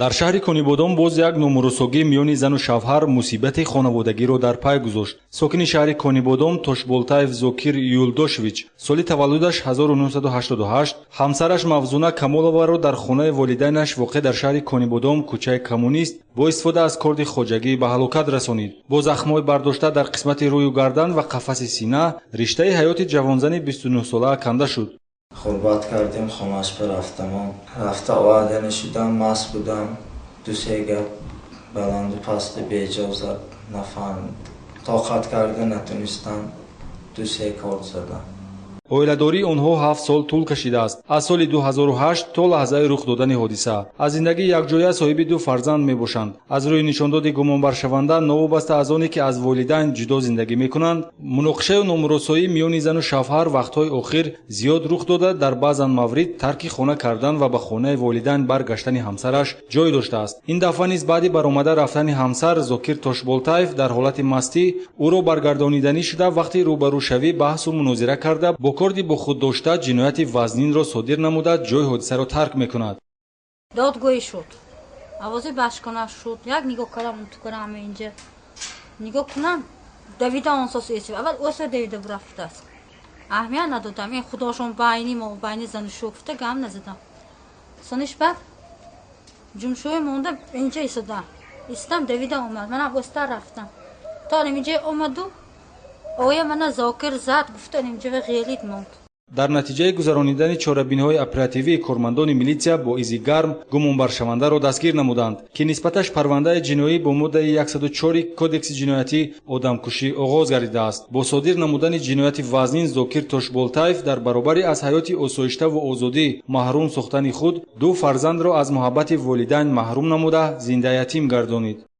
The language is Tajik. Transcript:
дар шаҳри Конибодон боз як номуросогӣ миёни зану шавҳар мусибати хонаводагиро дар пай гузошт. Сокини шаҳри Конибодон Тошболтаев Зокир Юлдошевич соли таваллудаш 1988 ҳамсараш Мавзуна Камоловаро дар хонаи волидайнаш воқеъ дар шаҳри Конибодон кӯчаи Коммунист бо истифода аз корди хоҷагӣ ба ҳалокат расонид. Бо захмҳои бардошта дар қисмати рӯю гардан ва қафаси сина риштаи ҳаёти ҷавонзани 29-сола канда шуд. خوربات کردیم خونش پر رفتم رفته آوردن شدم مست بودم دو سه گپ بلند و پست بیجا زد نفهمید طاقت کرده نتونستم دو سه کارت زدم. оиладории онҳо 7 сол тӯл кашидааст. Аз соли 2008 то лаҳзаи рух додани ҳодиса аз зиндагии якҷоя соҳиби ду фарзанд мебошанд. Аз рӯи нишондоди гумонбаршаванда новобаста аз оне ки аз волидайн ҷудо зиндагӣ мекунанд, муноқишаю номуросоӣ миёни зану шавҳар вақтҳои охир зиёд рух дода дар баъзан маврид тарки хона кардан ва ба хонаи волидайн баргаштани ҳамсараш ҷой доштааст. Ин дафъа низ баъди баромада рафтани ҳамсар Зокир Тошболтаев дар ҳолати мастӣ ӯро баргардониданӣ шуда вақти рӯбарӯшавӣ баҳсу мунозира карда бо корди бо худ дошта ҷинояти вазнинро содир намуда ҷои ҳодисаро тарк мекунад. додгӯӣ шуд, овози башкона шуд. Як нигоҳ кардам то кардам инҷа нигоҳ кунам давида онсос эсиб аввал оса давида рафтааст. аҳамият надодам. ин худошон байни мо байни зану шуфта гам назадам. сониш бад ҷумшӯи монда инҷа истодам. истам давида омад. манам оста рафтам. то инҷа омаду оя мана Зокир зад гуфта инҷа ғелит монд. дар натиҷаи гузаронидани чорабиниҳои оперативии кормандони милитсия бо изи гарм гумонбаршавандаро дастгир намуданд ки нисбаташ парвандаи ҷиноӣ бо моддаи 104 кодекси ҷиноятӣ одамкушӣ оғоз гардидааст. бо содир намудани ҷинояти вазнин Зокир Тошболтаев дар баробари аз ҳаёти осоиштаву озодӣ маҳрум сохтани худ ду фарзандро аз муҳаббати волидайн маҳрум намуда зиндаятим гардонид.